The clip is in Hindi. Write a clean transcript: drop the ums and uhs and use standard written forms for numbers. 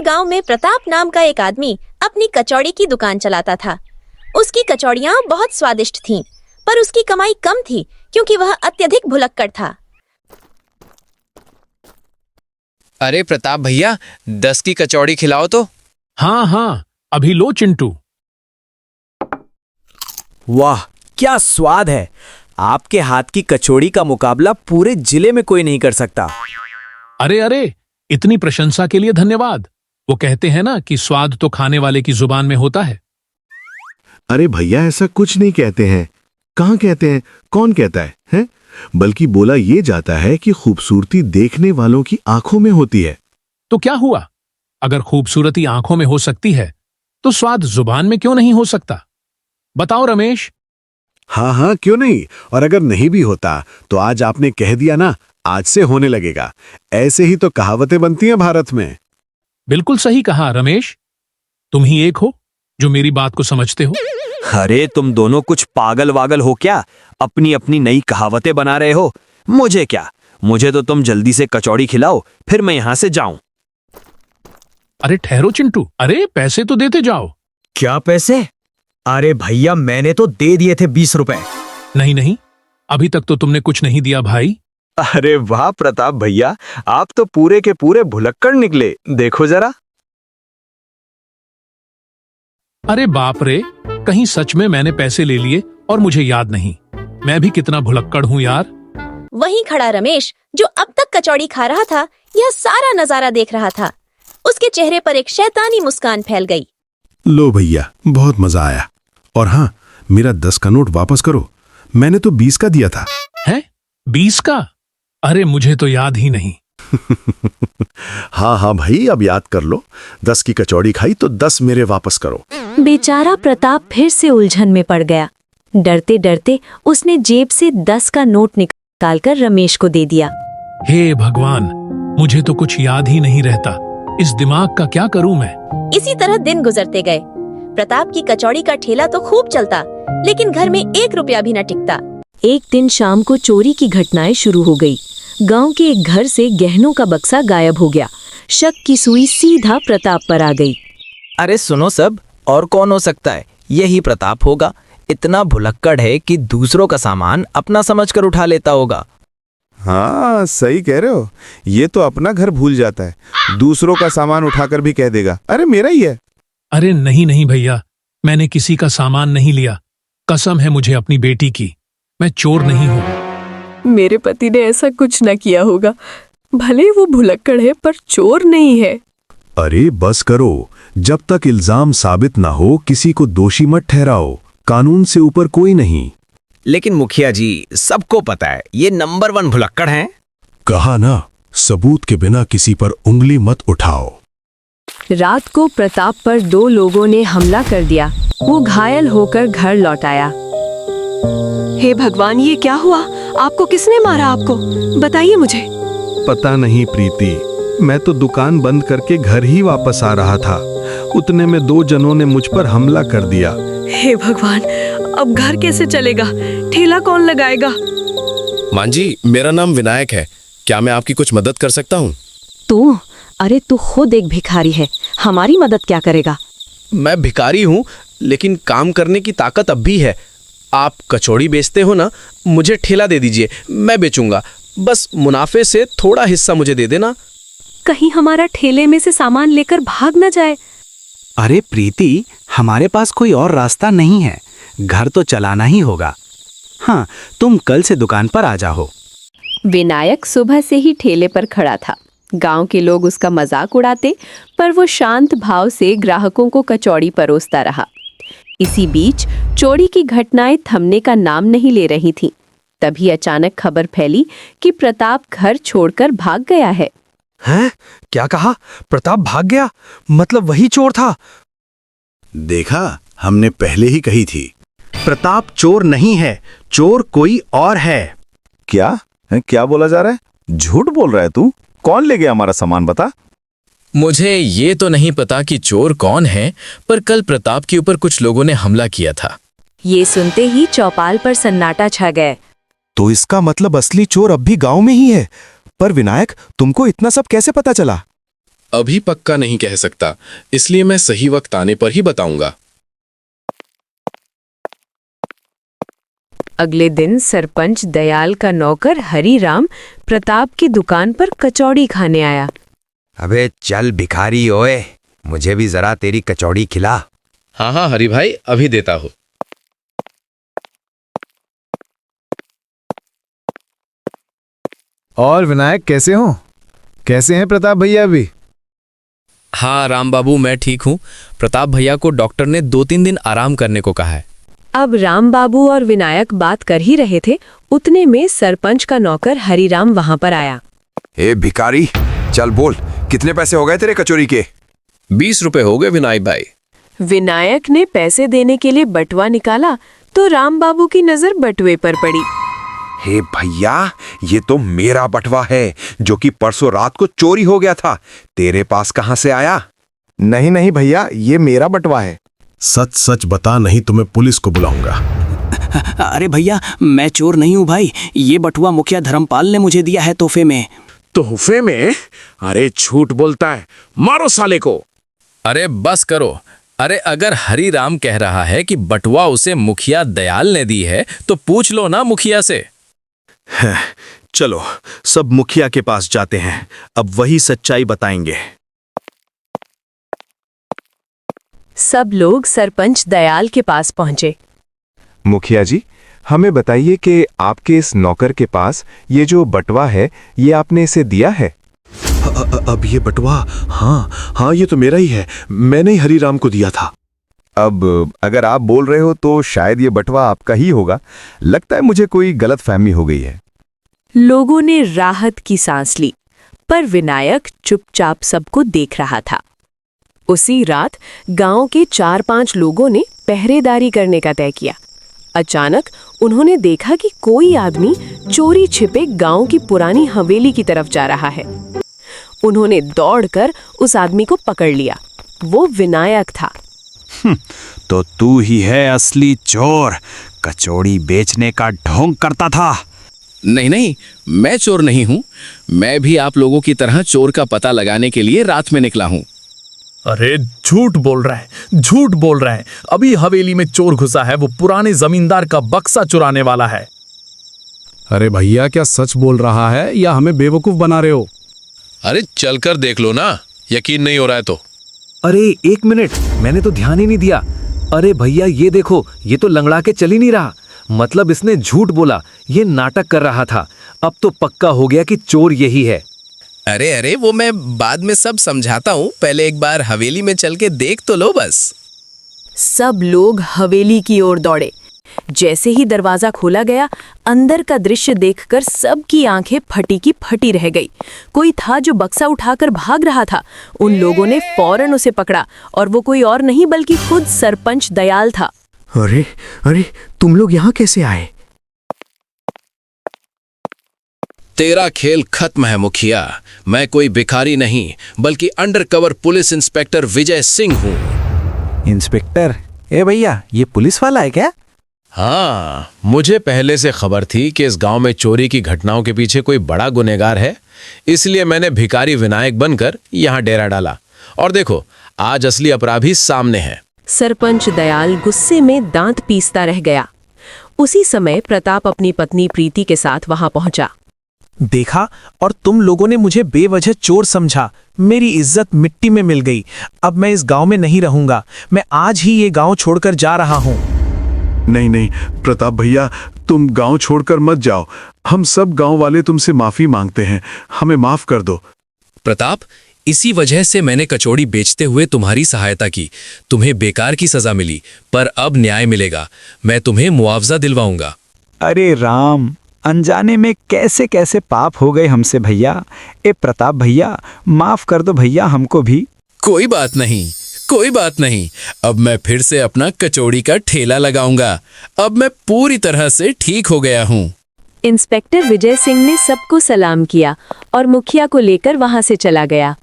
दूर गांव में प्रताप नाम का एक आदमी अपनी कचौड़ी की दुकान चलाता था। उसकी कचौड़ियाँ बहुत स्वादिष्ट थीं, पर उसकी कमाई कम थी क्योंकि वह अत्यधिक भुलक्कड़ था। अरे प्रताप भैया, 10 की कचौड़ी खिलाओ तो। हाँ हाँ, अभी लो चिंटू। वाह, क्या स्वाद है। आपके हाथ की कचौड़ी का मुकाबला पूरे जिले में कोई नहीं कर सकता। अरे अरे, इतनी प्रशंसा के लिए धन्यवाद। वो कहते हैं ना कि स्वाद तो खाने वाले की जुबान में होता है। अरे भैया, ऐसा कुछ नहीं कहते हैं। कहाँ कहते हैं? कौन कहता है, हैं? बल्कि बोला ये जाता है कि खूबसूरती देखने वालों की आंखों में होती है। तो क्या हुआ? अगर खूबसूरती आंखों में हो सकती है तो स्वाद जुबान में क्यों नहीं हो सकता? बताओ रमेश। हाँ हाँ, क्यों नहीं। और अगर नहीं भी होता तो आज आपने कह दिया ना, आज से होने लगेगा। ऐसे ही तो कहावतें बनती हैं भारत में। बिल्कुल सही कहा रमेश। तुम ही एक हो जो मेरी बात को समझते हो। अरे तुम दोनों कुछ पागल वागल हो क्या? अपनी अपनी नई कहावतें बना रहे हो। मुझे क्या, मुझे तो तुम जल्दी से कचौड़ी खिलाओ, फिर मैं यहां से जाऊं। अरे ठहरो चिंटू, अरे पैसे तो देते जाओ। क्या पैसे? अरे भैया, मैंने तो दे दिए थे 20 रुपए। नहीं नहीं, अभी तक तो तुमने कुछ नहीं दिया भाई। अरे वाह प्रताप भैया, आप तो पूरे के पूरे भुलक्कड़ निकले। देखो जरा। अरे बाप रे, कहीं सच में मैंने पैसे ले लिए और मुझे याद नहीं। मैं भी कितना भुलक्कड़ हूँ यार। वहीं खड़ा रमेश, जो अब तक कचौड़ी खा रहा था, यह सारा नजारा देख रहा था। उसके चेहरे पर एक शैतानी मुस्कान फैल गई। लो भैया, बहुत मजा आया। और हाँ, मेरा 10 का नोट वापस करो। मैंने तो 20 का दिया था। हैं? 20 का? अरे मुझे तो याद ही नहीं। हाँ हाँ भाई, अब याद कर लो। 10 की कचौड़ी खाई तो 10 मेरे वापस करो। बेचारा प्रताप फिर से उलझन में पड़ गया। डरते डरते उसने जेब से 10 का नोट निकालकर रमेश को दे दिया। हे भगवान, मुझे तो कुछ याद ही नहीं रहता। इस दिमाग का क्या करूं मैं? इसी तरह दिन गुजरते गए। प्रताप की कचौड़ी का ठेला तो खूब चलता, लेकिन घर में 1 रुपया भी न टिकता। एक दिन शाम को चोरी की घटनाएं शुरू हो गई। गांव के एक घर से गहनों का बक्सा गायब हो गया। शक की सुई सीधा प्रताप पर आ गई। अरे सुनो सब, और कौन हो सकता है? यही प्रताप होगा। इतना भुलक्कड़ है कि दूसरों का सामान अपना समझकर उठा लेता होगा। हाँ, सही कह रहे हो। ये तो अपना घर भूल जाता है, दूसरों का सामान उठाकर भी कह देगा, अरे मेरा ही है। अरे नहीं नहीं भैया, मैंने किसी का सामान नहीं लिया। कसम है मुझे अपनी बेटी की। मैं चोर नहीं हूँ। मेरे पति ने ऐसा कुछ न किया होगा। भले वो भुलक्कड़ है पर चोर नहीं है। अरे बस करो, जब तक इल्जाम साबित ना हो किसी को दोषी मत ठहराओ। कानून से ऊपर कोई नहीं। लेकिन मुखिया जी, सबको पता है ये नंबर 1 भुलक्कड़ हैं। कहा ना, सबूत के बिना किसी पर उंगली मत उठाओ। रात को प्रताप पर 2 लोगों ने हमला कर दिया। वो घायल होकर घर लौट आया। हे भगवान, ये क्या हुआ? आपको किसने मारा? आपको बताइए मुझे। पता नहीं प्रीति, मैं तो दुकान बंद करके घर ही वापस आ रहा था। उतने में 2 जनों ने मुझ पर हमला कर दिया। हे भगवान, अब घर कैसे चलेगा? ठेला कौन लगाएगा? मां जी, मेरा नाम विनायक है। क्या मैं आपकी कुछ मदद कर सकता हूँ? तू? अरे तू खुद एक भिखारी है, हमारी मदद क्या करेगा? मैं भिखारी हूँ, लेकिन काम करने की ताकत अब भी है। आप कचौड़ी बेचते हो ना, मुझे ठेला दे दीजिए, मैं बेचूंगा। बस मुनाफे से थोड़ा हिस्सा मुझे दे देना। कहीं हमारा ठेले में से सामान लेकर भाग न जाए। अरे प्रीति, हमारे पास कोई और रास्ता नहीं है। घर तो चलाना ही होगा। हाँ, तुम कल से दुकान पर आ जाओ। विनायक सुबह से ही ठेले पर खड़ा था। गांव के लोग उसका मजाक उड़ाते, पर वो शांत भाव से ग्राहकों को कचौड़ी परोसता रहा। इसी बीच चोरी की घटनाएं थमने का नाम नहीं ले रही थीं। तभी अचानक खबर फैली कि प्रताप घर छोड़कर भाग गया है। हैं? क्या कहा? प्रताप भाग गया? मतलब वही चोर था? देखा, हमने पहले ही कही थी। प्रताप चोर नहीं है, चोर कोई और है। क्या क्या बोला जा रहा है? झूठ बोल रहा है तू। कौन ले गया हमारा सामान, बता। मुझे ये तो नहीं पता कि चोर कौन है, पर कल प्रताप के ऊपर कुछ लोगों ने हमला किया था। ये सुनते ही चौपाल पर सन्नाटा छा गया। तो इसका मतलब असली चोर अब भी गांव में ही है। पर विनायक, तुमको इतना सब कैसे पता चला? अभी पक्का नहीं कह सकता, इसलिए मैं सही वक्त आने पर ही बताऊंगा। अगले दिन सरपंच दयाल का नौकर हरीराम प्रताप की दुकान पर कचौड़ी खाने आया। अबे चल भिखारी ओए, मुझे भी जरा तेरी कचौड़ी खिला। हाँ हाँ हरी भाई, अभी देता हूँ। और विनायक कैसे हो? कैसे हैं प्रताप भैया अभी? हाँ राम बाबू, मैं ठीक हूँ। प्रताप भैया को डॉक्टर ने 2-3 दिन आराम करने को कहा है। अब राम बाबू और विनायक बात कर ही रहे थे, उतने में सरपंच का नौकर हरीराम वहां पर आया। ए भिखारी, चल बोल, कितने पैसे हो गए तेरे कचौरी के? 20 रुपए हो गए विनायक भाई। विनायक ने पैसे देने के लिए बटुआ निकाला तो राम बाबू की नजर बटुए पर पड़ी। हे भैया, ये तो मेरा बटवा है जो कि परसों रात को चोरी हो गया था। तेरे पास कहां से आया? नहीं नहीं भैया, ये मेरा बटवा है। सच सच बता, नहीं तो मैं पुलिस को बुलाऊंगा। अरे भैया, मैं चोर नहीं हूँ भाई, ये बटुआ मुखिया धर्मपाल ने मुझे दिया है तोहफे में। तोहफे में? अरे झूठ बोलता है, मारो साले को। अरे बस करो। अरे अगर हरीराम कह रहा है कि बटुआ उसे मुखिया दयाल ने दी है तो पूछ लो ना मुखिया से। चलो सब मुखिया के पास जाते हैं, अब वही सच्चाई बताएंगे। सब लोग सरपंच दयाल के पास पहुंचे। मुखिया जी, हमें बताइए कि आपके इस नौकर के पास ये जो बटवा है, ये आपने इसे दिया है? अब ये बटवा? हाँ, ये तो मेरा ही है, मैंने ही हरीराम को दिया था। अब अगर आप बोल रहे हो तो शायद ये बटवा आपका ही होगा। लगता है मुझे कोई गलतफहमी हो गई है। लोगों ने राहत की सांस ली, पर विनायक चुपचाप सबको देख रहा था। उसी रात गांव के 4-5 लोगों ने पहरेदारी करने का तय किया। अचानक उन्होंने देखा कि कोई आदमी चोरी छिपे गांव की पुरानी हवेली की तरफ जा रहा है। उन्होंने दौड़कर उस आदमी को पकड़ लिया। वो विनायक था। तो तू ही है असली चोर, कचौड़ी बेचने का ढोंग करता था। नहीं नहीं, मैं चोर नहीं हूँ। मैं भी आप लोगों की तरह चोर का पता लगाने के लिए रात में निकला हूँ। अरे झूठ बोल रहा है, झूठ बोल रहा है। अभी हवेली में चोर घुसा है, वो पुराने जमींदार का बक्सा चुराने वाला है। अरे भैया, क्या सच बोल रहा है या हमें बेवकूफ बना रहे हो? अरे चलकर देख लो ना, यकीन नहीं हो रहा है तो। अरे 1 मिनट, मैंने तो ध्यान ही नहीं दिया। अरे भैया ये देखो, ये तो लंगड़ा के चल ही नहीं रहा। मतलब इसने झूठ बोला, ये नाटक कर रहा था। अब तो पक्का हो गया कि चोर यही है। अरे वो मैं बाद में सब समझाता हूँ, पहले एक बार हवेली में चल के देख तो लो बस। सब लोग हवेली की ओर दौड़े। जैसे ही दरवाजा खोला गया, अंदर का दृश्य देखकर सबकी आंखें फटी की फटी रह गई। कोई था जो बक्सा उठाकर भाग रहा था। उन लोगों ने फौरन उसे पकड़ा और वो कोई और नहीं बल्कि खुद सरपंच दयाल था। अरे तुम लोग यहाँ कैसे आए? तेरा खेल खत्म है मुखिया। मैं कोई भिखारी नहीं बल्कि undercover police inspector Vijay Singh हूँ। इंस्पेक्टर? ए भैया, ये पुलिस वाला है क्या? हाँ, मुझे पहले से खबर थी कि इस गांव में चोरी की घटनाओं के पीछे कोई बड़ा गुनहगार है, इसलिए मैंने भिखारी विनायक बनकर यहाँ डेरा डाला। और देखो, आज असली अपराधी सामने है। सरपंच दयाल गुस्से में दांत पीसता रह गया। उसी समय प्रताप अपनी पत्नी प्रीति के साथ वहां पहुंचा। देखा, और तुम लोगों ने मुझे बेवजह चोर समझा। मेरी इज्जत मिट्टी में मिल गई। अब मैं इस गांव में नहीं रहूंगा। मैं आज ही ये गांव छोड़कर जा रहा हूं। नहीं प्रताप भैया, तुम गांव छोड़कर मत जाओ। हम सब गांव वाले तुमसे माफी मांगते हैं, हमें माफ कर दो। प्रताप, इसी वजह से मैंने कचौड़ी बेचते हुए तुम्हारी सहायता की। तुम्हें बेकार की सजा मिली, पर अब न्याय मिलेगा। मैं तुम्हें मुआवजा दिलवाऊंगा। अरे राम, अनजाने में कैसे कैसे पाप हो गए हमसे भैया। ए प्रताप भैया, माफ कर दो भैया हमको भी। कोई बात नहीं। अब मैं फिर से अपना कचौड़ी का ठेला लगाऊंगा। अब मैं पूरी तरह से ठीक हो गया हूँ। इंस्पेक्टर विजय सिंह ने सबको सलाम किया और मुखिया को लेकर वहां से चला गया।